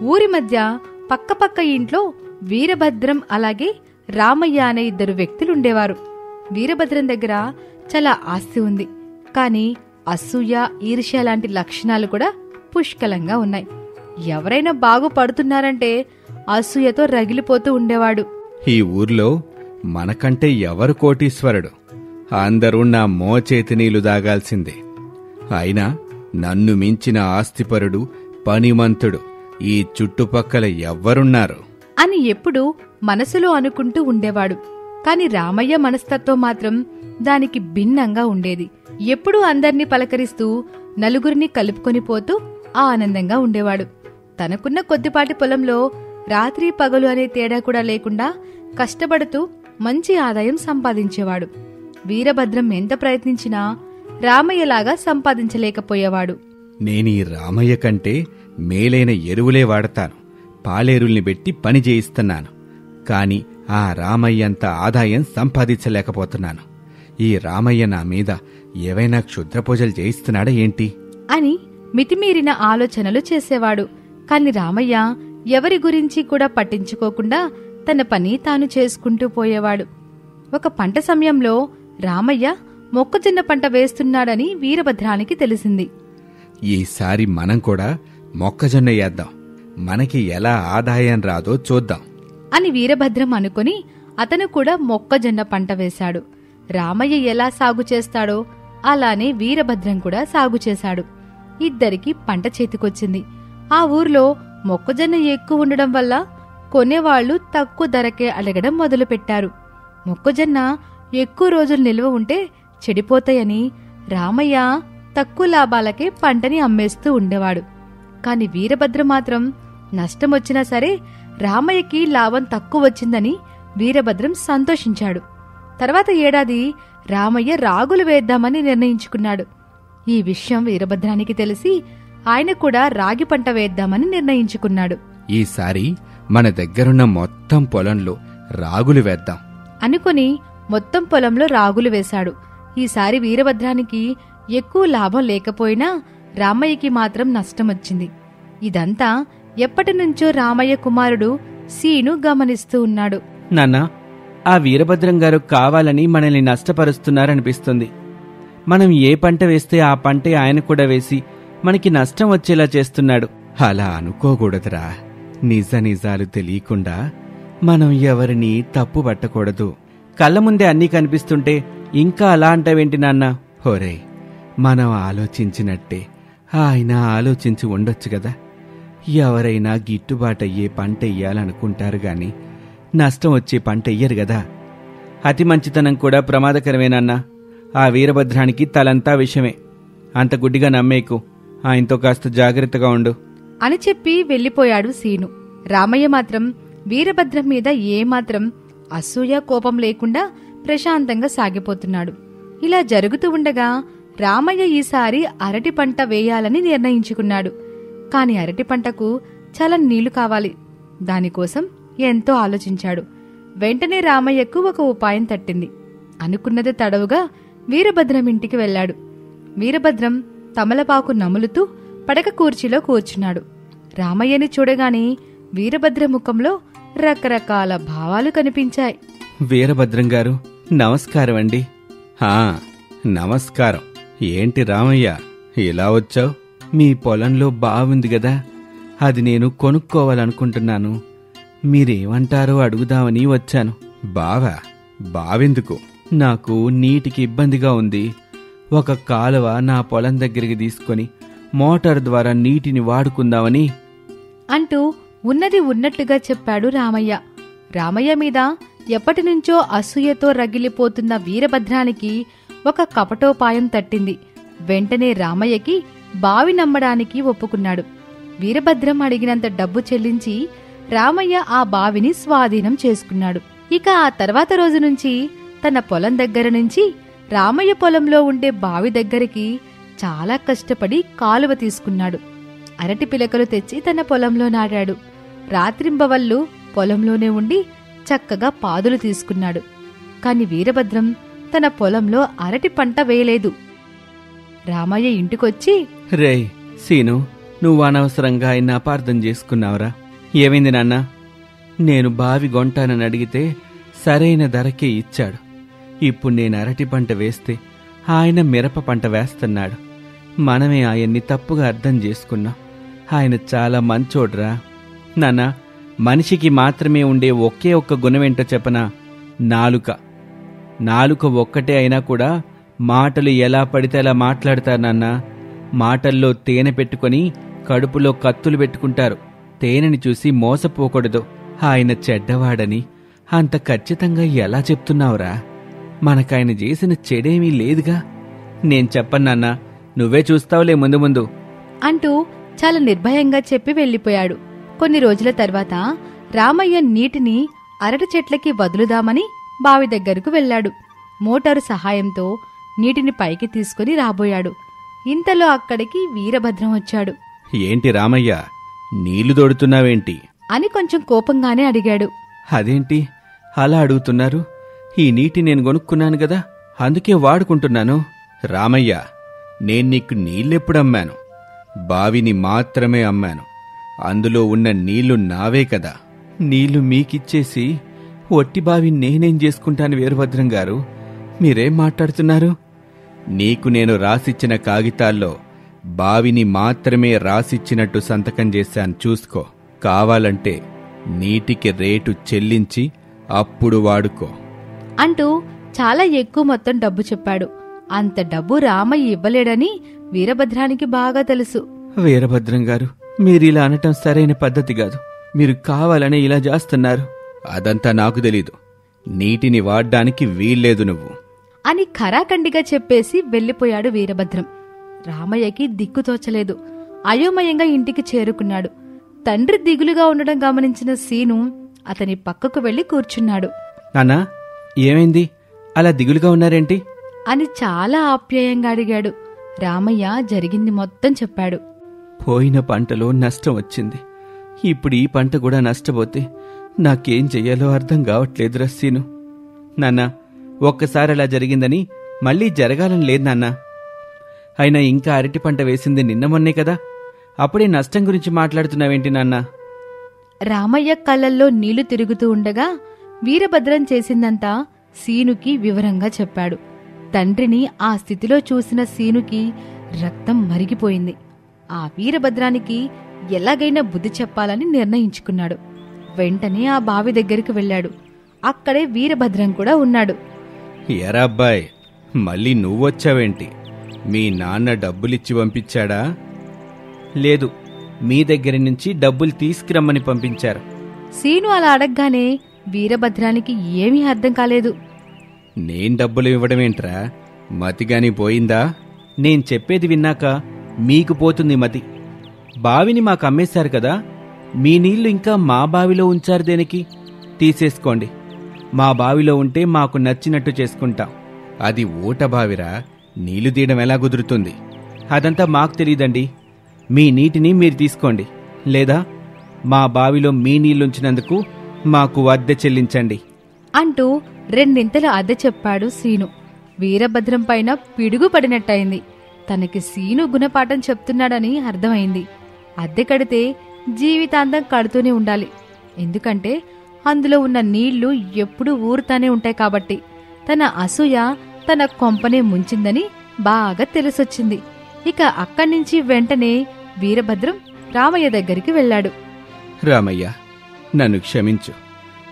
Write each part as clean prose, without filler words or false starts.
ఊరి మధ్య పక్కపక్క ఇంట్లో వీరభద్రం అలాగే రామయ్య అనే ఇద్దరు వ్యక్తులుండేవారు. వీరభద్రం దగ్గర చాలా ఆస్తి ఉంది, కాని అసూయ, ఈర్ష్య లాంటి లక్షణాలు కూడా పుష్కలంగా ఉన్నాయి. ఎవరైనా బాగుపడుతున్నారంటే అసూయతో రగిలిపోతూ ఉండేవాడు. ఈ ఊర్లో మనకంటే ఎవరు కోటీశ్వరుడు? అందరూ నా మోచేతి నీళ్లు దాగాల్సిందే. అయినా నన్ను మించిన ఆస్తిపరుడు, పనిమంతుడు ఈ చుట్టుపక్కల ఎవ్వరున్నారు అని ఎప్పుడూ మనసులో అనుకుంటూ ఉండేవాడు. కాని రామయ్య మనస్తత్వం మాత్రం దానికి భిన్నంగా ఉండేది. ఎప్పుడూ అందర్నీ పలకరిస్తూ నలుగురిని కలుపుకొని పోతూ ఆనందంగా ఉండేవాడు. తనకున్న కొద్దిపాటి పొలంలో రాత్రి పగలు అనే తేడా కూడా లేకుండా కష్టపడుతూ మంచి ఆదాయం సంపాదించేవాడు. వీరభద్రం ఎంత ప్రయత్నించినా రామయ్యలాగా సంపాదించలేకపోయేవాడు. నేనీ రామయ్య కంటే మేలైన ఎరువులే వాడతాను, పాలేరుల్ని పెట్టి పని చేయిస్తున్నాను. కాని ఆ రామయ్యంత ఆదాయం సంపాదించలేకపోతున్నాను. ఈ రామయ్య నా మీద ఏవైనా క్షుద్రపూజలు చేయిస్తున్నాడా ఏంటి అని మితిమీరిన ఆలోచనలు చేసేవాడు. కాని రామయ్య ఎవరి గురించి కూడా పట్టించుకోకుండా తన పని తాను చేసుకుంటూ పోయేవాడు. ఒక పంట సమయంలో రామయ్య మొక్కజొన్న పంట వేస్తున్నాడని వీరభద్రానికి తెలిసింది. ఈసారి మనం కూడా మొక్కజొన్న వేద్దాం, మనకి ఎలా ఆదాయం రాదో చూద్దాం అని వీరభద్రం అనుకుని అతను కూడా మొక్కజొన్న పంట వేశాడు. రామయ్య ఎలా సాగు చేస్తాడో అలానే వీరభద్రం కూడా సాగు చేశాడు. ఇద్దరికీ పంట చేతికొచ్చింది. ఆ ఊర్లో మొక్కజొన్న ఎక్కువ ఉండడం వల్ల కొనేవాళ్లు తక్కువ ధరకే అడగడం మొదలుపెట్టారు. మొక్కజొన్న ఎక్కువ రోజులు నిల్వ ఉంటే చెడిపోతాయని రామయ్య తక్కువ లాభాలకే పంటని అమ్మేస్తూ ఉండేవాడు. కాని వీరభద్రం మాత్రం నష్టమొచ్చినా సరే రామయ్యకి లాభం తక్కువ వచ్చిందని వీరభద్రం సంతోషించాడు. తర్వాత ఏడాది రామయ్య రాగులు వేద్దామని నిర్ణయించుకున్నాడు. ఈ విషయం వీరభద్రానికి తెలిసి ఆయన కూడా రాగి పంట వేద్దామని నిర్ణయించుకున్నాడు. ఈసారి మన దగ్గరున్న మొత్తం పొలంలో రాగులు వేద్దాం అనుకుని మొత్తం పొలంలో రాగులు వేశాడు. ఈసారి వీరభద్రానికి ఎక్కువ లాభం లేకపోయినా రామయ్యకి మాత్రం నష్టమొచ్చింది. ఇదంతా ఎప్పటినుంచో రామయ్య కుమారుడు సీను గమనిస్తూ ఉన్నాడు. నాన్నా, ఆ వీరభద్రం గారు కావాలని మనల్ని నష్టపరుస్తున్నారనిపిస్తుంది. మనం ఏ పంట వేస్తే ఆ పంటే ఆయన కూడా వేసి మనకి నష్టం వచ్చేలా చేస్తున్నాడు. అలా అనుకోకూడదురా. నిజాలు తెలియకుండా మనం ఎవరినీ తప్పు పట్టకూడదు. కళ్ళ ముందే అన్నీ కనిపిస్తుంటే ఇంకా అలా అంటావేంటి నాన్నా? హోరే, మనం ఆలోచించినట్టే ఆయన ఆలోచించి ఉండొచ్చు కదా. ఎవరైనా గిట్టుబాటయ్యే పంట ఎయ్యాలనుకుంటారు గాని నష్టం వచ్చే పంట ఎయ్యరు గదా. అతి మంచితనం కూడా ప్రమాదకరమేనన్నా. ఆ వీరభద్రానికి తలంతా విషయమే. అంత గుడ్డిగా నమ్మేకు. ఆయనతో కాస్త జాగ్రత్తగా ఉండు అని చెప్పి వెళ్లిపోయాడు సీను. రామయ్య మాత్రం వీరభద్రం మీద ఏమాత్రం అసూయ, కోపం లేకుండా ప్రశాంతంగా సాగిపోతున్నాడు. ఇలా జరుగుతూ ఉండగా రామయ్య ఈసారి అరటి పంట వేయాలని నిర్ణయించుకున్నాడు. కాని అరటి పంటకు చాలా నీళ్లు కావాలి. దానికోసం ఎంతో ఆలోచించాడు. వెంటనే రామయ్యకు ఒక ఉపాయం తట్టింది. అనుకున్నది తడవుగా వీరభద్రం ఇంటికి వెళ్లాడు. వీరభద్రం తమలపాకు నములుతూ పడక కూర్చీలో కూర్చున్నాడు. రామయ్యని చూడగానే వీరభద్ర ముఖంలో రకరకాల భావాలు కనిపించాయి. వీరభద్రం గారు, నమస్కారం అండి. నమస్కారం. ఏంటి రామయ్య, ఇలా వచ్చావు? మీ పొలంలో బావుంది గదా, అది నేను కొనుక్కోవాలనుకుంటున్నాను. మీరేమంటారో అడుగుదామని వచ్చాను. బావెందుకు? నాకు నీటికి ఇబ్బందిగా ఉంది. ఒక కాలువ నా పొలం దగ్గరికి తీసుకొని మోటార్ ద్వారా నీటిని వాడుకుందామని అంటూ ఉన్నది ఉన్నట్టుగా చెప్పాడు రామయ్య. రామయ్య మీద ఎప్పటినుంచో అసూయతో రగిలిపోతున్న వీరభద్రానికి ఒక కపటోపాయం తట్టింది. వెంటనే రామయ్యకి బావి నమ్మడానికి ఒప్పుకున్నాడు. వీరభద్రం అడిగినంత డబ్బు చెల్లించి రామయ్య ఆ బావిని స్వాధీనం చేసుకున్నాడు. ఇక ఆ తర్వాత రోజు నుంచి తన పొలం దగ్గర నుంచి రామయ్య పొలంలో ఉండే బావి దగ్గరికి చాలా కష్టపడి కాలువ తీసుకున్నాడు. అరటి పిలకలు తెచ్చి తన పొలంలో నాటాడు. రాత్రింబవళ్ళు పొలంలోనే ఉండి చక్కగా పాదులు తీసుకున్నాడు. కాని వీరభద్రం తన పొలంలో అరటి పంట వేయలేదు. రామయ్య ఇంటికొచ్చి, రేయ్ సీను, నువ్వు అనవసరంగా ఆయన అపార్థం చేసుకున్నావురా. ఏమైంది నాన్న? నేను బావి కొంటానని అడిగితే సరైన ధరకే ఇచ్చాడు. ఇప్పుడు నేను అరటి పంట వేస్తే ఆయన మిరప పంట వేస్తున్నాడు. మనమే ఆయన్ని తప్పుగా అర్థం చేసుకున్నాం. ఆయన చాలా మంచోడ్రా. నాన్న, మనిషికి మాత్రమే ఉండే ఒకే ఒక్క గుణమేంటో చెప్పనా? నాలుక. నాలుక ఒక్కటే అయినా కూడా మాటలు ఎలా పడితే అలా మాట్లాడతారు నాన్న. మాటల్లో తేనె పెట్టుకొని కడుపులో కత్తులు పెట్టుకుంటారు. తేనెని చూసి మోసపోకూడదు. ఆయన చెడ్డవాడని అంత ఖచ్చితంగా ఎలా చెప్తున్నావురా? మనకాయన చేసిన చెడేమీ లేదుగా. నేను చెప్పన్నాన్నా, నువ్వే చూస్తావులే ముందు ముందు అంటూ చాలా నిర్భయంగా చెప్పి వెళ్లిపోయాడు. కొన్ని రోజుల తర్వాత రామయ్య నీటిని అరటి చెట్లకి వదులుదామని బావి దగ్గరకు వెళ్లాడు. మోటారు సహాయంతో నీటిని పైకి తీసుకుని రాబోయాడు. ఇంతలో అక్కడికి వీరభద్రం వచ్చాడు. ఏంటి రామయ్య, నీళ్లు దొడుతున్నావేంటి అని కొంచెం కోపంగానే అడిగాడు. అదేంటి అలా అడుగుతున్నారు? ఈ నీటి నేను కొనుక్కున్నాను గదా, అందుకే వాడుకుంటున్నాను. రామయ్య, నేను నీకు నీళ్ళెప్పుడమ్మాను? బావిని మాత్రమే అమ్మాను. అందులో ఉన్న నీళ్లు నావే కదా. నీళ్లు మీకిచ్చేసి ఒట్టి బావి నేనేం చేసుకుంటాను వీరభద్రం గారు? మీరేం మాట్లాడుతున్నారు? నీకు నేను రాసిచ్చిన కాగితాల్లో బావిని మాత్రమే రాసిచ్చినట్టు సంతకం చేశాను, చూసుకో. కావాలంటే నీటికి రేటు చెల్లించి అప్పుడు వాడుకో అంటూ చాలా ఎక్కువ మొత్తం డబ్బు చెప్పాడు. అంత డబ్బు రామయ్య ఇవ్వలేడని వీరభద్రానికి బాగా తెలుసు. వీరభద్రం గారు, మీరిలా అనటం సరైన పద్ధతి కాదు. మీరు కావాలనే ఇలా చేస్తున్నారు. అదంతా నాకు తెలీదు. నీటిని వాడ్డానికి వీల్లేదు నువ్వు అని ఖరాఖండిగా చెప్పేసి వెళ్లిపోయాడు వీరభద్రం. రామయ్యకి దిక్కుతోచలేదు. అయోమయంగా ఇంటికి చేరుకున్నాడు. తండ్రి దిగులుగా ఉండడం గమనించిన సీను అతని పక్కకు వెళ్లి కూర్చున్నాడు. నాన్నా, ఏమైంది? అలా దిగులుగా ఉన్నారేంటి? అని చాలా ఆప్యాయంగా అడిగాడు. రామయ్య జరిగింది మొత్తం చెప్పాడు. పోయిన పంటలో నష్టం వచ్చింది. ఇప్పుడు ఈ పంట కూడా నష్టపోతే నాకేం చెయ్యాలో అర్థం కావట్లేదు రస్సీను. నాన్నా, ఒక్కసారి అలా జరిగిందని మళ్ళీ జరగాలని లేదు నాన్నా. అయినా ఇంకా అరటి పంట వేసింది నిన్న మొన్నే కదా. అప్పుడే నష్టం గురించి మాట్లాడుతున్నావేంటి నాన్నా? రామయ్య కళ్ళల్లో నీళ్లు తిరుగుతూ ఉండగా వీరభద్రం చేసిందంతా సీనుకి వివరంగా చెప్పాడు. తండ్రిని ఆ స్థితిలో చూసిన సీనుకి రక్తం మరిగిపోయింది. ఆ వీరభద్రానికి ఎలాగైనా బుద్ధి చెప్పాలని నిర్ణయించుకున్నాడు. వెంటనే ఆ బావి దగ్గరికి వెళ్లాడు. అక్కడే వీరభద్రం కూడా ఉన్నాడు. ఎరా అబ్బాయ్, మళ్ళీ నువ్వొచ్చావేంటి? మీ నాన్న డబ్బులిచ్చి పంపించాడా? లేదు, మీ దగ్గర నుంచి డబ్బులు తీసుకురమ్మని పంపించారు. సీను అలా అడగ్గానే వీరభద్రానికి ఏమీ అర్థం కాలేదు. నేను డబ్బులు ఇవ్వడమేంట్రా? మతిగాని పోయిందా? నేను చెప్పేది విన్నాక మీకు పోతుంది మతి. బావిని మాకు అమ్మేశారు కదా, మీ నీళ్లు ఇంకా మా బావిలో ఉంచారు దేనికి? తీసేసుకోండి. మా బావిలో ఉంటే మాకు నచ్చినట్టు చేసుకుంటాం. అది ఊట బావిరా, నీళ్లు తీయడం ఎలా కుదురుతుంది? అదంతా మాకు తెలియదండి. మీ నీటిని మీరు తీసుకోండి, లేదా మా బావిలో మీ నీళ్లుంచినందుకు మాకు అద్దె చెల్లించండి అంటూ రెండింతలు అద్దె చెప్పాడు సీను. వీరభద్రం పైన పిడుగు పడినట్టయింది. తనకి సీను గుణపాఠం చెప్తున్నాడని అర్థమైంది. అద్దె కడితే జీవితాంతం కడుతూనే ఉండాలి. ఎందుకంటే అందులో ఉన్న నీళ్లు ఎప్పుడూ ఊరుతానే ఉంటాయి కాబట్టి. తన అసూయ తన కొంపనే ముంచిందని బాగా తెలిసొచ్చింది. ఇక అక్కడ్నుంచి వెంటనే వీరభద్రం రామయ్య దగ్గరికి వెళ్లాడు. రామయ్య, నన్ను క్షమించు.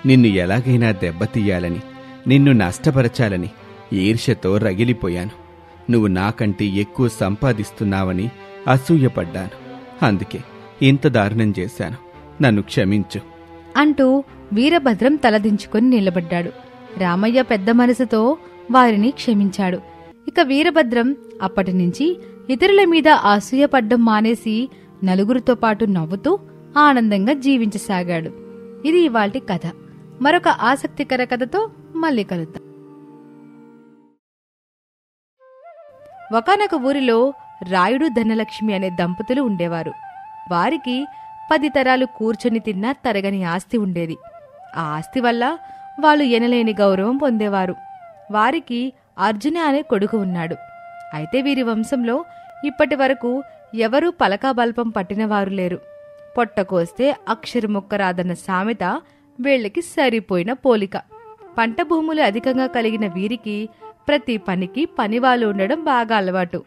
నిన్ను ఎలాగైనా దెబ్బతీయాలని, నిన్ను నష్టపరచాలని ఈర్ష్యతో రగిలిపోయాను. నువ్వు నాకంటే ఎక్కువ సంపాదిస్తున్నావని అసూయపడ్డాను. అందుకే ఇంత దారుణం చేశాను. నన్ను క్షమించు అంటూ వీరభద్రం తలదించుకుని నిలబడ్డాడు. రామయ్య పెద్ద మనసుతో వారిని క్షమించాడు. ఇక వీరభద్రం అప్పటినుంచి ఇతరుల మీద అసూయపడ్డం మానేసి నలుగురితో పాటు నవ్వుతూ ఆనందంగా జీవించసాగాడు. ఇది ఇవాల్టి కథ. మరొక ఆసక్తికర కథతో మళ్ళీ కలుద్దాం. ఒకానొక ఊరిలో రాయుడు ధనలక్ష్మి అనే దంపతులు ఉండేవారు. వారికి 10 తరాలు కూర్చొని తిన్నా తరగని ఆస్తి ఉండేది. ఆ ఆస్తి వల్ల వాళ్ళు ఎనలేని గౌరవం పొందేవారు. వారికి అర్జున అనే కొడుకు ఉన్నాడు. అయితే వీరి వంశంలో ఇప్పటి వరకు ఎవరూ పలకాబల్పం పట్టినవారు లేరు. పొట్టకోస్తే అక్షరముక్క రాదన్న సామెత వీళ్ళకి సరిపోయిన పోలిక. పంట భూములు అధికంగా కలిగిన వీరికి ప్రతి పనికి పనివాళ్ళు ఉండడం బాగా అలవాటు.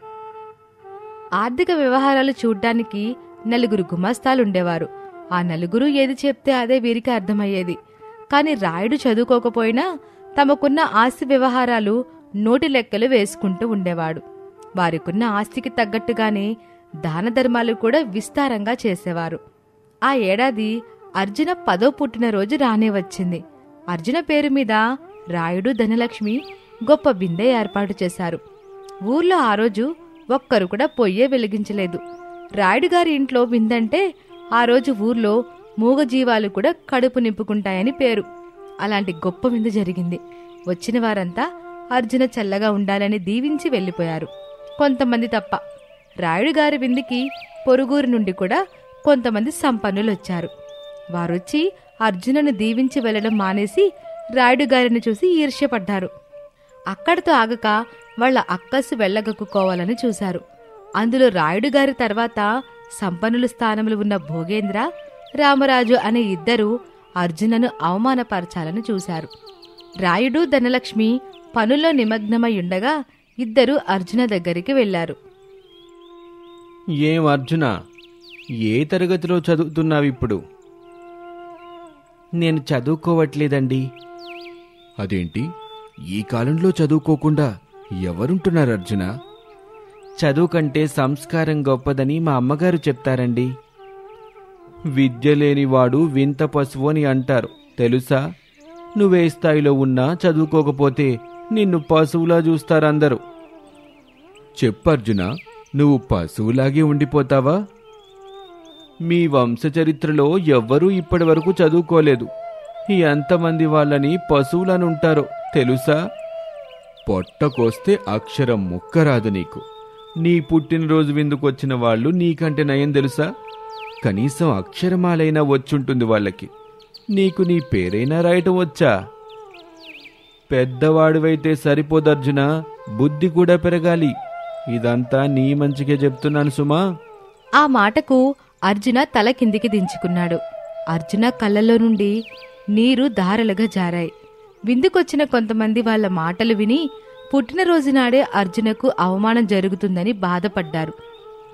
ఆర్థిక వ్యవహారాలు చూడ్డానికి 4 గుమాస్తాలుండేవారు. ఆ 4 ఏది చెప్తే అదే వీరికి అర్థమయ్యేది. కాని రాయుడు చదువుకోకపోయినా తమకున్న ఆస్తి వ్యవహారాలు నోటి లెక్కలు వేసుకుంటూ ఉండేవాడు. వారికున్న ఆస్తికి తగ్గట్టుగానే దాన ధర్మాలు కూడా విస్తారంగా చేసేవారు. ఆ ఏడాది అర్జున 10వ పుట్టినరోజు రానే వచ్చింది. అర్జున పేరు మీద రాయుడు ధనలక్ష్మి గొప్ప విందే ఏర్పాటు చేశారు. ఊర్లో ఆ రోజు ఒక్కరు కూడా పొయ్యే వెలిగించలేదు. రాయుడుగారి ఇంట్లో విందంటే ఆ రోజు ఊర్లో మూగజీవాలు కూడా కడుపు నింపుకుంటాయని పేరు. అలాంటి గొప్ప విందు జరిగింది. వచ్చిన వారంతా అర్జున చల్లగా ఉండాలని దీవించి వెళ్లిపోయారు, కొంతమంది తప్ప. రాయుడుగారి విందుకి పొరుగురు నుండి కూడా కొంతమంది సంపన్నులొచ్చారు. వారొచ్చి అర్జునను దీవించి వెళ్లడం మానేసి రాయుడుగారిని చూసి ఈర్ష్యపడ్డారు. అక్కడితో ఆగక వాళ్ల అక్కసు వెళ్లగక్కుకోవాలని చూశారు. అందులో రాయుడుగారి తర్వాత సంపన్నుల స్థానములు ఉన్న భోగేంద్ర, రామరాజు అనే 2 అర్జునను అవమానపరచాలని చూశారు. రాయుడు ధనలక్ష్మి పనుల్లో నిమగ్నమయ్యుండగా 2 అర్జున దగ్గరికి వెళ్లారు. ఏం అర్జున, ఏ తరగతిలో చదువుతున్నావిప్పుడు? నేను చదువుకోవట్లేదండి. అదేంటి, ఈ కాలంలో చదువుకోకుండా ఎవరుంటున్నారు అర్జున? చదువు కంటే సంస్కారం గొప్పదని మా అమ్మగారు చెప్తారండి. విద్య లేనివాడు వింత పశువు అని అంటారు, తెలుసా? నువ్వే స్థాయిలో ఉన్నా చదువుకోకపోతే నిన్ను పశువులా చూస్తారందరూ. చెప్పర్జున, నువ్వు పశువులాగే ఉండిపోతావా? మీ వంశచరిత్రలో ఎవ్వరూ ఇప్పటివరకు చదువుకోలేదు. ఎంతమంది వాళ్ళని పశువులనుంటారో తెలుసా? పొట్టకొస్తే అక్షరం ముక్కరాదు నీకు. నీ పుట్టినరోజు విందుకొచ్చిన వాళ్ళు నీకంటే నయం తెలుసా? కనీసం అక్షరమాలైనా వచ్చుంటుంది వాళ్ళకి. నీకు నీ పేరైనా రాయటం వచ్చా? పెద్దవాడివైతే సరిపోదర్జున, బుద్ధి కూడా పెరగాలి. ఇదంతా నీ మంచిగా చెప్తున్నాను సుమా. ఆ మాటకు అర్జున తల కిందికి దించుకున్నాడు. అర్జున కళ్ళల్లో నుండి నీరు ధారలుగా జారాయి. విందుకొచ్చిన కొంతమంది వాళ్ల మాటలు విని పుట్టినరోజునాడే అర్జునకు అవమానం జరుగుతుందని బాధపడ్డారు.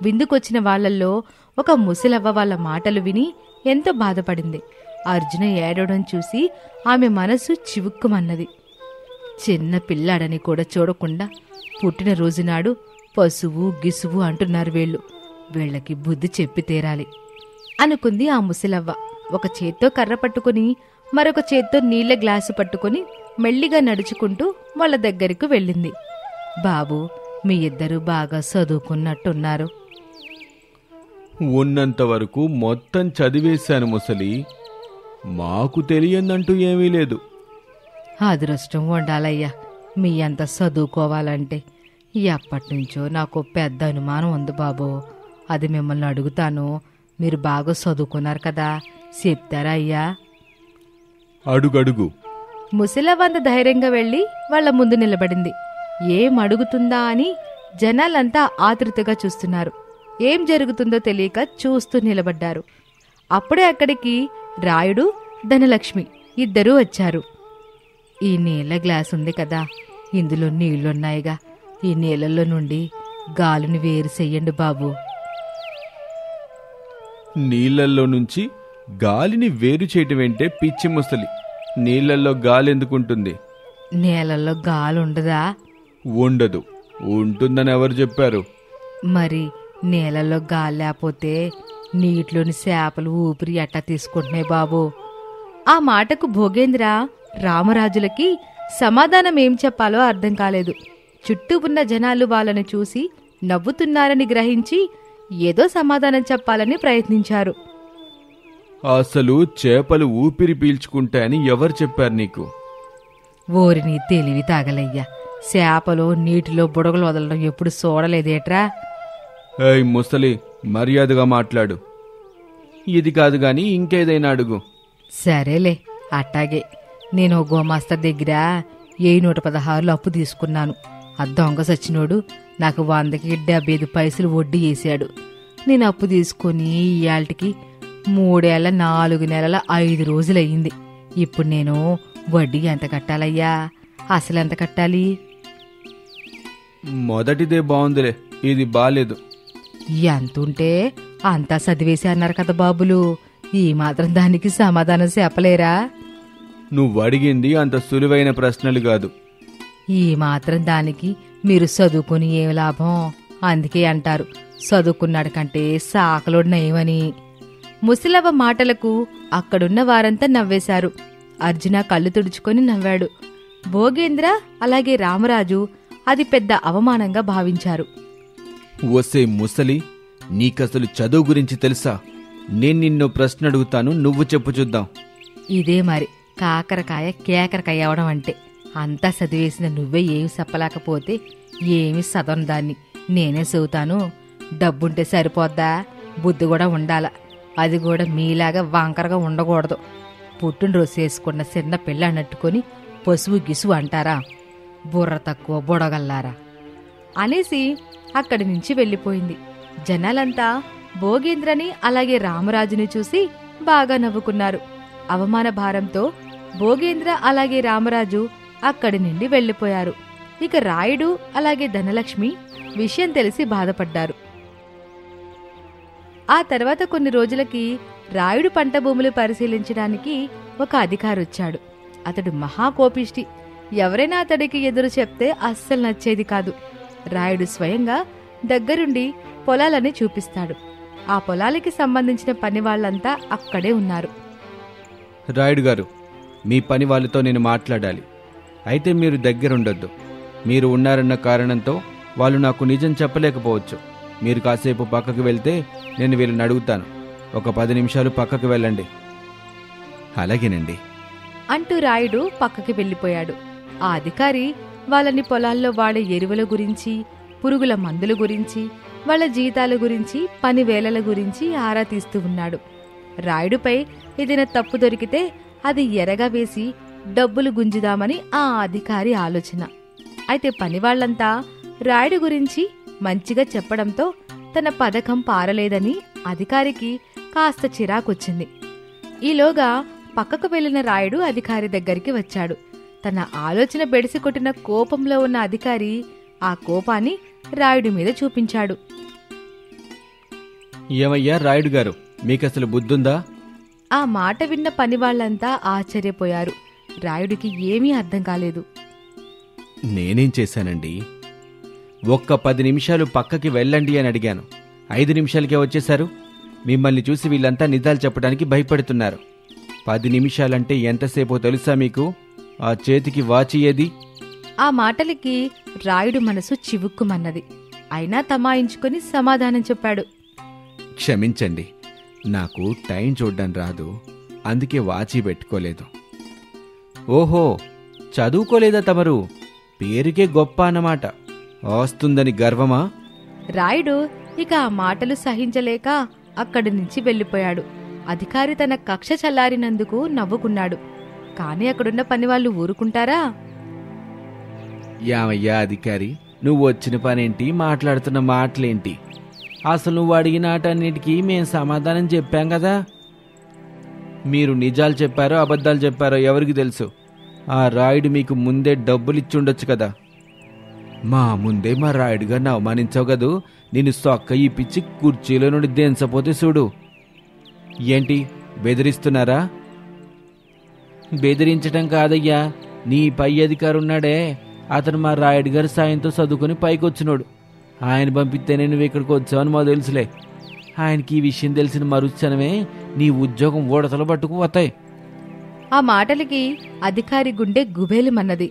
విందుకొచ్చిన వాళ్లల్లో ఒక ముసలవ్వ వాళ్ల మాటలు విని ఎంతో బాధపడింది. అర్జున ఏడవడం చూసి ఆమె మనసు చివుక్కుమన్నది. చిన్న పిల్లాడని కూడా చూడకుండా పుట్టినరోజునాడు పశువు గిసువు అంటున్నారు వీళ్ళకి బుద్ధి చెప్పి తీరాలి అనుకుంది ఆ ముసలవ్వ. ఒక చేత్తో కర్ర పట్టుకుని మరొక చేత్తో నీళ్ల గ్లాసు పట్టుకుని మెల్లిగా నడుచుకుంటూ వాళ్ళ దగ్గరకు వెళ్ళింది. బాబూ, మీ 2 బాగా చదువుకున్నట్టున్నారు. ఉన్నంతవరకు మొత్తం చదివేశాను ముసలి. మాకు తెలియందంటూ ఏమీ లేదు. అదృష్టం ఉండాలయ్యా, మీ అంత చదువుకోవాలంటే. ఎప్పటినుంచో నాకు పెద్ద అనుమానం ఉంది బాబు. అది మిమ్మల్ని అడుగుతాను. మీరు బాగా చదువుకున్నారు కదా, చెప్తారా అయ్యా? అడుగడుగు. ముసలవంత ధైర్యంగా వెళ్లి వాళ్ల ముందు నిలబడింది. ఏం అడుగుతుందా అని జనాలంతా ఆతృతగా చూస్తున్నారు. ఏం జరుగుతుందో తెలియక చూస్తూ నిలబడ్డారు. అప్పుడే అక్కడికి రాయుడు, ధనలక్ష్మి 2 వచ్చారు. ఈ నీళ్ల గ్లాస్ ఉంది కదా, ఇందులో నీళ్లున్నాయిగా. ఈ నీళ్లలో నుండి గాలిని వేరు చెయ్యండి బాబు. నీళ్లల్లో నుంచి గాలిని వేరు చేయటమేంటే పిచ్చి ముసలి. నీళ్లల్లో గాలి ఎందుకుంటుంది? నేలల్లో గాలి ఉండదా? ఉండదు. ఉంటుందని ఎవరు చెప్పారు? మరి నేలల్లో గాలి లేకపోతే నీటిలోని చేపలు ఊపిరి ఎట్టా తీసుకుంటున్నాయి బాబు? ఆ మాటకు భోగేంద్ర, రామరాజులకి సమాధానం ఏం చెప్పాలో అర్థం కాలేదు. చుట్టూ ఉన్న జనాలు వాళ్ళని చూసి నవ్వుతున్నారని గ్రహించి ఏదో సమాధానం చెప్పాలని ప్రయత్నించారు. అసలు చేపలు ఊపిరి పీల్చుకుంటాయని ఎవరు చెప్పారు నీకు? ఓరిని తెలివి తాగలయ్యా, చేపలు నీటిలో బుడగలు వదలడం ఎప్పుడు చూడలేదేట్రా? ఏయ్ ముసలి, మర్యాదగా మాట్లాడు. ఇది కాదు గాని ఇంకేదైనా అడుగు. సరేలే, అట్టాగే. నేను గోమాస్టర్ దగ్గర 116 అప్పు తీసుకున్నాను. ఆ దొంగ సచ్చినోడు నాకు 100కి 75 పైసలు వడ్డీ వేశాడు. నేను అప్పు తీసుకొని ఇయాల్టికి 3 ఏళ్ల 4 నెలల 5 రోజులయ్యింది. ఇప్పుడు నేను వడ్డీ ఎంత కట్టాలయ్యా? అసలు ఎంత కట్టాలి? మొదటిదే బాగుందిలే, ఇది బాలేదు. ఎంతుంటే అంతా చదివేసి అన్నారు కదా బాబులు, ఈ మాత్రం దానికి సమాధానం చెప్పలేరా? నువ్వు అడిగింది అంత సులువైన ప్రశ్నలు కాదు. ఈ మాత్రం దానికి మీరు చదువుకుని ఏం లాభం? అందుకే అంటారు చదువుకున్నాడు కంటే సాకలోడు నయమని. ముసలవ్వ మాటలకు అక్కడున్న వారంతా నవ్వేశారు. అర్జున కళ్ళు తుడుచుకొని నవ్వాడు. భోగేంద్ర అలాగే రామరాజు అది పెద్ద అవమానంగా భావించారు. ఒసే ముసలి, నీకసలు చదువు గురించి తెలుసా? నేను నిన్ను ప్రశ్న అడుగుతాను, నువ్వు చెప్పు చూద్దాం. ఇదే మరి కాకరకాయ కేకరకాయ అవడం అంటే. అంతా చదివేసిన నువ్వే ఏమి చెప్పలేకపోతే ఏమి చదవను దాన్ని నేనే చదువుతాను. డబ్బుంటే సరిపోద్దా? బుద్ధి కూడా ఉండాల. అది కూడా మీలాగా వంకరగా ఉండకూడదు. పుట్టినరోజు చేసుకున్న చిన్న పిల్ల అన్నట్టుకొని పశువు గిసువు అంటారా? బుర్ర తక్కువ బుడగల్లారా అనేసి అక్కడి నుంచి వెళ్ళిపోయింది. జనాలంతా భోగేంద్రని అలాగే రామరాజుని చూసి బాగా నవ్వుకున్నారు. అవమాన భారంతో భోగేంద్ర అలాగే రామరాజు అక్కడి నుండి వెళ్ళిపోయారు. ఇక రాయుడు అలాగే ధనలక్ష్మి విషయం తెలిసి బాధపడ్డారు. ఆ తర్వాత కొన్ని రోజులకి రాయుడు పంట భూములు పరిశీలించడానికి ఒక అధికారొచ్చాడు. అతడు మహాకోపిష్టి. ఎవరైనా అతడికి ఎదురు చెప్తే అస్సలు నచ్చేది కాదు. రాయుడు స్వయంగా దగ్గరుండి పొలాలని చూపిస్తాడు. ఆ పొలాలకి సంబంధించిన పనివాళ్లంతా అక్కడే ఉన్నారు. రాయుడు గారు, మీ పని వాళ్ళతో నేను మాట్లాడాలి. అయితే మీరు దగ్గరుండొద్దు. మీరు ఉన్నారన్న కారణంతో వాళ్ళు నాకు నిజం చెప్పలేకపోవచ్చు. మీరు కాసేపు పక్కకు వెళ్తే నేను వీళ్ళని అడుగుతాను. ఒక 10 నిమిషాలు పక్కకు వెళ్ళండి. అలాగేనండి అంటూ రాయుడు పక్కకి వెళ్ళిపోయాడు. ఆ అధికారి వాళ్ళని పొలాల్లో వాడే ఎరువుల గురించి, పురుగుల మందుల గురించి, వాళ్ళ జీతాల గురించి, పని వేళల గురించి ఆరా తీస్తూ ఉన్నాడు. రాయుడుపై ఏదైనా తప్పు దొరికితే అది ఎరగా వేసి డబ్బులు గుంజుదామని ఆ అధికారి ఆలోచన. అయితే పనివాళ్లంతా రాయుడు గురించి మంచిగా చెప్పడంతో తన పథకం పారలేదని అధికారికి కాస్త చిరాకొచ్చింది. ఈలోగా పక్కకు వెళ్లిన రాయుడు అధికారి దగ్గరికి వచ్చాడు. తన ఆలోచన బెడిసి కొట్టిన కోపంలో ఉన్న అధికారి ఆ కోపాన్ని రాయుడి మీద చూపించాడు. ఏమయ్యా రాయుడు గారు, మీకసలు బుద్ధుందా? ఆ మాట విన్న పనివాళ్లంతా ఆశ్చర్యపోయారు. రాయుడికి ఏమీ అర్థం కాలేదు. నేనేం చేశానండి? ఒక్క 10 నిమిషాలు పక్కకి వెళ్ళండి అని అడిగాను. 5 నిమిషాలకే వచ్చేశారు. మిమ్మల్ని చూసి వీళ్ళంతా నిజాలు చెప్పడానికి భయపడుతున్నారు. 10 నిమిషాలంటే ఎంతసేపో తెలుసా మీకు? ఆ చేతికి వాచి ఏది? ఆ మాటలకి రాయుడు మనసు చివుక్కుమన్నది. అయినా తమాయించుకుని సమాధానం చెప్పాడు. క్షమించండి, నాకు టైం చూడ్డం రాదు, అందుకే వాచి పెట్టుకోలేదు. ఓహో, చదువుకోలేదా తమరు? పేరుకే గొప్ప అన్నమాట. వస్తుందని గర్వమా? రాయుడు ఇక ఆ మాటలు సహించలేక అక్కడి నుంచి వెళ్ళిపోయాడు. అధికారి తన కక్ష చల్లారినందుకు నవ్వుకున్నాడు. కాని అక్కడున్న పనివాళ్లు ఊరుకుంటారా? యామయ్యా అధికారి, నువ్వు వచ్చిన పనేంటి, మాట్లాడుతున్న మాటలేంటి? అసలు నువ్వు అడిగిన ఆటన్నిటికీ మేం సమాధానం చెప్పాం కదా. మీరు నిజాలు చెప్పారో అబద్ధాలు చెప్పారో ఎవరికి తెలుసు? ఆ రాయుడు మీకు ముందే డబ్బులిచ్చుండొచ్చు కదా. మా ముందే మా రాయుడు గారిని అవమానించావు కదూ. నిన్ను సొక్క ఈ పిచ్చి కుర్చీలో నుండి దించపోతే చూడు. ఏంటి బెదిరిస్తున్నారా? బెదిరించటం కాదయ్యా, నీ పై అధికారి ఉన్నాడే, అతను మా రాయుడు గారి సాయంతో చదువుకుని పైకొచ్చినోడు. ఆయన పంపిస్తేనే నువ్వు ఇక్కడికి వచ్చావని మా తెలుసులే. ఆయనకి ఈ విషయం తెలిసిన మరుక్షణమే నీ ఉద్యోగం ఊడతలు పట్టుకు పోతాయి. ఆ మాటలకి అధికారి గుండె గుబేలుమన్నది.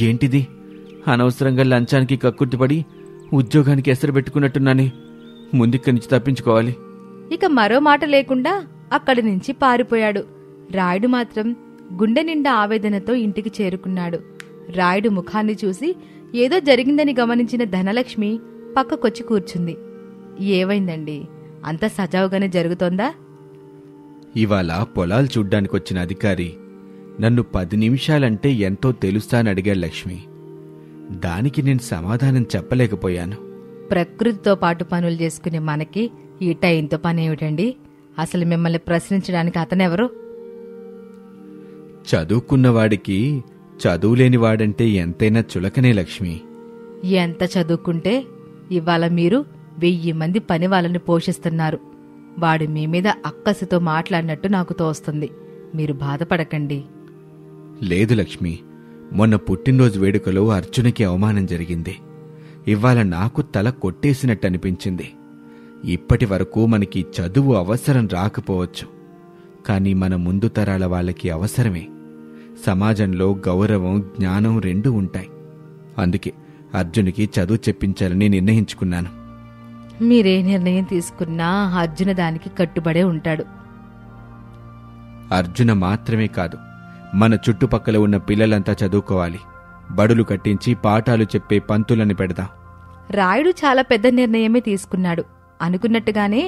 ఏంటిది? అనవసరంగా లంచానికి కక్కుర్తిపడి ఉద్యోగానికి ఎసరు పెట్టుకున్నట్టున్నానే. ముందిక్కడి నుంచి తప్పించుకోవాలి. ఇక మరో మాట లేకుండా అక్కడి నుంచి పారిపోయాడు. రాయుడు మాత్రం గుండె నిండా ఆవేదనతో ఇంటికి చేరుకున్నాడు. రాయుడు ముఖాన్ని చూసి ఏదో జరిగిందని గమనించిన ధనలక్ష్మి పక్కకొచ్చి కూర్చుంది. ఏవైందండి? అంత సజావుగానే జరుగుతోందా? ఇవాళ పొలాలు చూడ్డానికొచ్చిన అధికారి నన్ను 10 నిమిషాలంటే ఎంతో తెలుస్తా అని అడిగాడు లక్ష్మి. దానికి నేను సమాధానం చెప్పలేకపోయాను. ప్రకృతితో పాటు పనులు చేసుకునే మనకి ఈ టైంతో పని ఏమిటండి? అసలు మిమ్మల్ని ప్రశ్నించడానికి అతనెవరు? చదువుకున్నవాడికి చదువులేనివాడంటే ఎంతైనా చులకనే లక్ష్మి. ఎంత చదువుకుంటే ఇవాళ మీరు 1000 మంది పని వాళ్ళని పోషిస్తున్నారు. వాడు మీ మీద అక్కసితో మాట్లాడినట్టు నాకు తోస్తుంది. మీరు బాధపడకండి. లేదు లక్ష్మి, మొన్న పుట్టినరోజు వేడుకలో అర్జునకి అవమానం జరిగింది. ఇవాళ నాకు తల కొట్టేసినట్టు అనిపించింది. ఇప్పటి వరకు మనకి చదువు అవసరం రాకపోవచ్చు, కానీ మన ముందు తరాల వాళ్ళకి అవసరమే. సమాజంలో గౌరవం, జ్ఞానం రెండూ ఉంటాయి. అందుకే అర్జునికి చదువు చెప్పించాలని నిర్ణయించుకున్నాను. మీరే నిర్ణయం తీసుకున్నా అర్జున దానికి కట్టుబడే ఉంటాడు. అర్జున మాత్రమే కాదు, మన చుట్టుపక్కల ఉన్న పిల్లలంతా చదువుకోవాలి. బడులు కట్టించి పాఠాలు చెప్పే పంతులని పెడదాం. రాయుడు చాలా పెద్ద నిర్ణయమే తీసుకున్నాడు. అనుకున్నట్టుగానే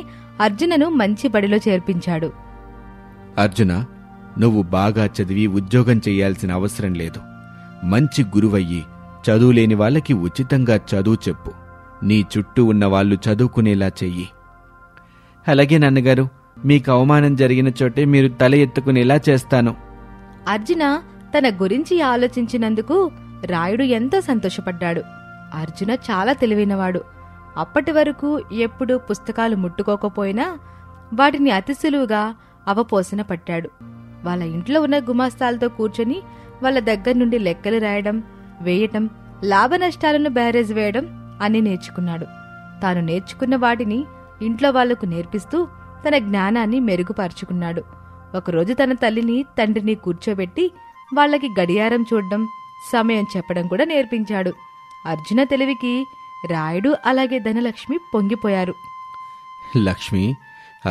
అర్జునను మంచి బడిలో చేర్పించాడు. అర్జున, నువ్వు బాగా చదివి ఉద్యోగం చెయ్యాల్సిన అవసరం లేదు. మంచి గురువయ్యి చదువులేని వాళ్ళకి ఉచితంగా చదువు చెప్పు. నీ చుట్టూ ఉన్న వాళ్ళు చదువుకునేలా చెయ్యి. అలాగే నాన్నగారు, మీకు అవమానం జరిగిన చోటే మీరు తల ఎత్తుకునేలా చేస్తాను. అర్జున తన గురించి ఆలోచించినందుకు రాయుడు ఎంతో సంతోషపడ్డాడు. అర్జున చాలా తెలివైనవాడు. అప్పటి వరకు ఎప్పుడూ పుస్తకాలు ముట్టుకోకపోయినా వాటిని అతి సులువుగా అవపోసన పట్టాడు. వాళ్ళ ఇంట్లో ఉన్న గుమాస్తాలతో కూర్చొని వాళ్ళ దగ్గర నుండి లెక్కలు రాయడం, వేయటం, లాభనష్టాలను బేరేజ్ వేయడం అన్నీ నేర్చుకున్నాడు. తాను నేర్చుకున్న వాటిని ఇంట్లో వాళ్లకు నేర్పిస్తూ తన జ్ఞానాన్ని మెరుగుపరుచుకున్నాడు. ఒకరోజు తన తల్లిని, తండ్రిని కూర్చోబెట్టి వాళ్లకి గడియారం చూడడం, సమయం చెప్పడం కూడా నేర్పించాడు. అర్జున తెలివికి రాయుడు అలాగే ధనలక్ష్మి పొంగిపోయారు. లక్ష్మి,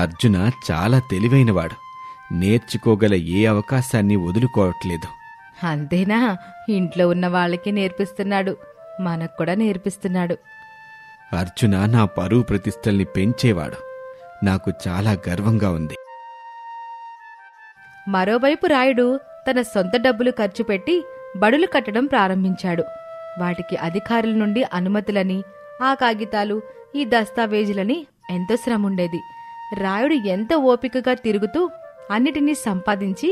అర్జున చాలా తెలివైనవాడు. నేర్చుకోగల ఏ అవకాశాన్ని వదులుకోవట్లేదు. అంతేనా? ఇంట్లో ఉన్న వాళ్ళకి నేర్పిస్తున్నాడు, మనకు కూడా నేర్పిస్తున్నాడు. అర్జున నా పరువు ప్రతిష్టల్ని పెంచేవాడు. నాకు చాలా గర్వంగా ఉంది. మరోవైపు రాయుడు తన సొంత డబ్బులు ఖర్చు పెట్టి బడులు కట్టడం ప్రారంభించాడు. వాటికి అధికారుల నుండి అనుమతులని, ఆ కాగితాలు, ఈ దస్తావేజులని ఎంతో శ్రముండేది. రాయుడు ఎంత ఓపికగా తిరుగుతూ అన్నిటినీ సంపాదించి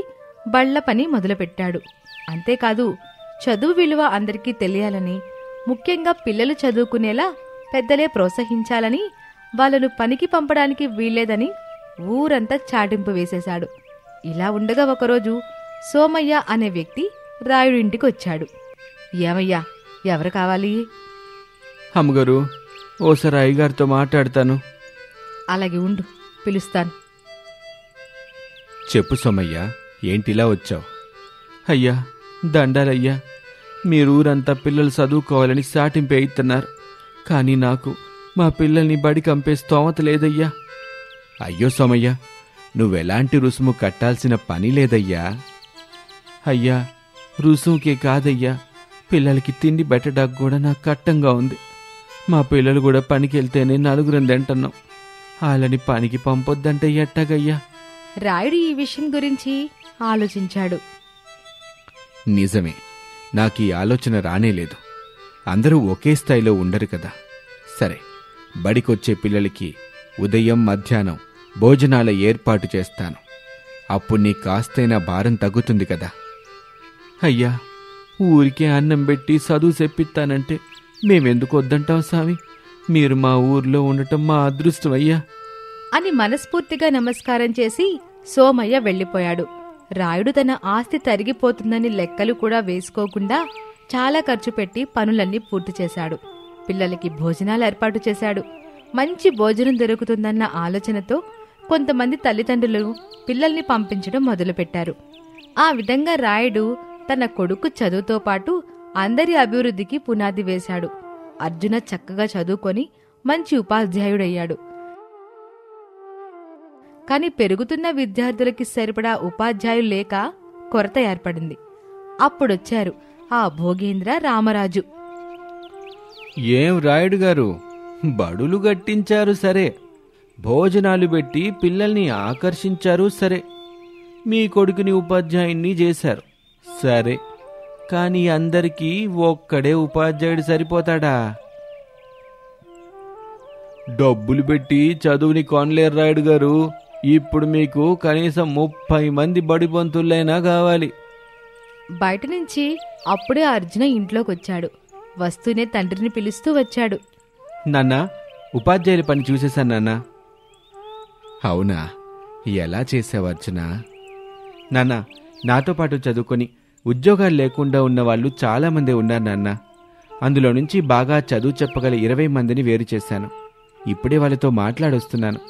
బళ్ల పని మొదలుపెట్టాడు. అంతేకాదు, చదువు విలువ అందరికీ తెలియాలని, ముఖ్యంగా పిల్లలు చదువుకునేలా పెద్దలే ప్రోత్సహించాలని, వాళ్లను పనికి పంపడానికి వీల్లేదని ఊరంతా చాటింపు వేసేశాడు. ఇలా ఉండగా ఒకరోజు సోమయ్య అనే వ్యక్తి రాయుడు ఇంటికి వచ్చాడు. ఏమయ్యా, ఎవరు కావాలి? అమ్మగారు, ఓసారి అయ్యగారితో మాట్లాడతాను. అలాగే ఉండు, పిలుస్తాను. చెప్పు సోమయ్య, ఏంటిలా వచ్చావు? అయ్యా, దండాలయ్యా. మీరూరంతా పిల్లలు చదువుకోవాలని సాటింపు వేయిస్తున్నారు. కానీ నాకు మా పిల్లల్ని బడి కంపే స్తోమత లేదయ్యా. అయ్యో సోమయ్య, నువ్వెలాంటి రుసుము కట్టాల్సిన పని లేదయ్యా. అయ్యా, రుసుముకే కాదయ్యా, పిల్లలకి తిండి పెట్టడానికి కూడా నాకు కట్టంగా ఉంది. మా పిల్లలు కూడా పనికి వెళ్తేనే నలుగురం తింటున్నాం. వాళ్ళని పనికి పంపొద్దంటే ఎట్టగయ్యా? రాయుడు ఈ విషయం గురించి ఆలోచించాడు. నిజమే, నాకీ ఆలోచన రానేలేదు. అందరూ ఒకే స్థాయిలో ఉండరు కదా. సరే, బడికొచ్చే పిల్లలకి ఉదయం, మధ్యాహ్నం భోజనాల ఏర్పాటు చేస్తాను. అప్పుడు నీ కాస్తైనా భారం తగ్గుతుంది కదా. అయ్యా, ఊరికే అన్నం పెట్టి చదువు చెప్పిస్తానంటే మేమెందుకు వద్దంటాం స్వామి? మీరు మా ఊర్లో ఉండటం మా అదృష్టం అయ్యా అని మనస్ఫూర్తిగా నమస్కారం చేసి సోమయ్య వెళ్ళిపోయాడు. రాయుడు తన ఆస్తి తరిగిపోతుందని లెక్కలు కూడా వేసుకోకుండా చాలా ఖర్చు పెట్టి పనులన్నీ పూర్తి చేశాడు. పిల్లలకి భోజనాలు ఏర్పాటు చేశాడు. మంచి భోజనం దొరుకుతుందన్న ఆలోచనతో కొంతమంది తల్లిదండ్రులు పిల్లల్ని పంపించడం మొదలుపెట్టారు. ఆ విధంగా రాయుడు తన కొడుకు చదువుతో పాటు అందరి అభివృద్ధికి పునాది వేశాడు. అర్జున చక్కగా చదువుకొని మంచి ఉపాధ్యాయుడయ్యాడు. కాని పెరుగుతున్న విద్యార్థులకి సరిపడా ఉపాధ్యాయులు లేక కొరత ఏర్పడింది. అప్పుడొచ్చారు ఆ భోగేంద్ర, రామరాజు. ఏం రాయుడు గారు, బడులు గట్టించారు సరే, భోజనాలు పెట్టి పిల్లల్ని ఆకర్షించారు సరే, మీ కొడుకుని ఉపాధ్యాయుణ్ణి చేశారు సరే, కానీ అందరికీ ఒక్కడే ఉపాధ్యాయుడు సరిపోతాడా? డబ్బులు పెట్టి చదువుని కొనలేరు రాయుడు గారు. ఇప్పుడు మీకు కనీసం 30 మంది బడిపంతులైనా కావాలి. బయట నుంచి అప్పుడే అర్జున ఇంట్లోకొచ్చాడు. వస్తూనే తండ్రిని పిలుస్తూ వచ్చాడు. నాన్న, ఉపాధ్యాయుల పని చూసేశాను నాన్న. అవునా? ఎలా చేసావు అర్జున? నాన్న, నాతో పాటు చదువుకొని ఉద్యోగాలు లేకుండా ఉన్న వాళ్ళు చాలామంది ఉన్నారు నాన్న. అందులో నుంచి బాగా చదువు చెప్పగల 20 మందిని వేరు చేశాను. ఇప్పుడే వాళ్ళతో మాట్లాడొస్తున్నాను.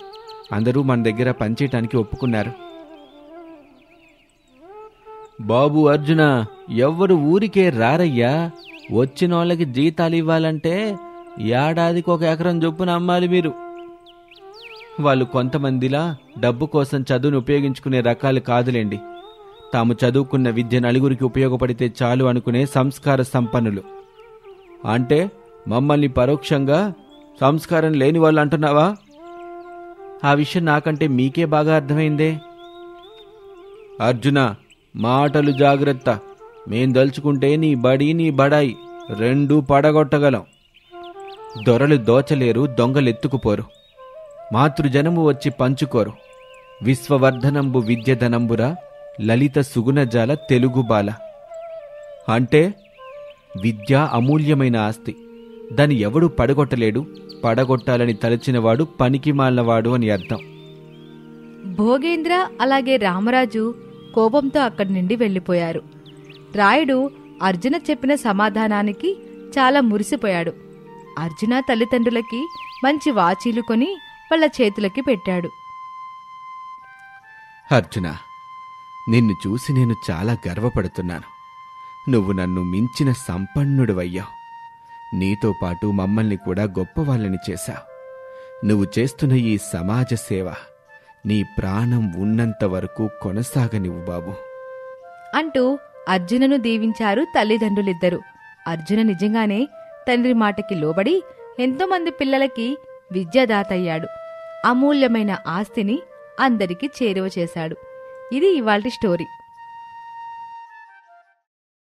అందరూ మన దగ్గర పనిచేయటానికి ఒప్పుకున్నారు. బాబు అర్జున, ఎవ్వరు ఊరికే రారయ్యా. వచ్చిన వాళ్ళకి జీతాలు ఇవ్వాలంటే ఏడాదికి 1 ఎకరం చొప్పున అమ్మాలి మీరు. వాళ్ళు కొంతమందిలా డబ్బు కోసం చదువును ఉపయోగించుకునే రకాలు కాదులేండి. తాము చదువుకున్న విద్య నలుగురికి ఉపయోగపడితే చాలు అనుకునే సంస్కార సంపన్నులు. అంటే మమ్మల్ని పరోక్షంగా సంస్కారం లేని వాళ్ళు అంటున్నావా? ఆ విషయం నాకంటే మీకే బాగా అర్థమైందే. అర్జున, మాటలు జాగ్రత్త. మేం దలుచుకుంటే నీ బడి నీ బడాయి రెండూ పడగొట్టగలం. దొరలు దోచలేరు, దొంగలెత్తుకుపోరు. మాతృజనము వచ్చి పంచుకోరు. విశ్వవర్ధనంబు విద్యధనంబురా లలిత సుగుణజాల తెలుగుబాల. అంటే విద్య అమూల్యమైన ఆస్తి. దాన్ని ఎవడూ పడగొట్టలేడు. పడగొట్టాలని తలచినవాడు పనికిమాలినవాడు అని అర్థం. భోగేంద్ర అలాగే రామరాజు కోపంతో అక్కడి నుండి వెళ్ళిపోయారు. రాయుడు అర్జున చెప్పిన సమాధానానికి చాలా మురిసిపోయాడు. అర్జున తల్లిదండ్రులకి మంచి వాచీలు కొని వాళ్ళ చేతులకి పెట్టాడు. అర్జున, నిన్ను చూసి నేను చాలా గర్వపడుతున్నాను. నువ్వు నన్ను మించిన సంపన్నుడివయ్యావు. నీతో పాటు మమ్మల్ని కూడా గొప్పవాళ్ళని చేశావు. నువ్వు చేస్తున్న ఈ సమాజ సేవ నీ ప్రాణం ఉన్నంత వరకు కొనసాగనివ్వు బాబు అంటూ అర్జునను దీవించారు తల్లిదండ్రులిద్దరూ. అర్జున నిజంగానే తండ్రి మాటకి లోబడి ఎంతోమంది పిల్లలకి విద్యాదాతయ్యాడు. అమూల్యమైన ఆస్తిని అందరికీ చేరువ చేశాడు. ఇది ఇవాల్టి స్టోరీ.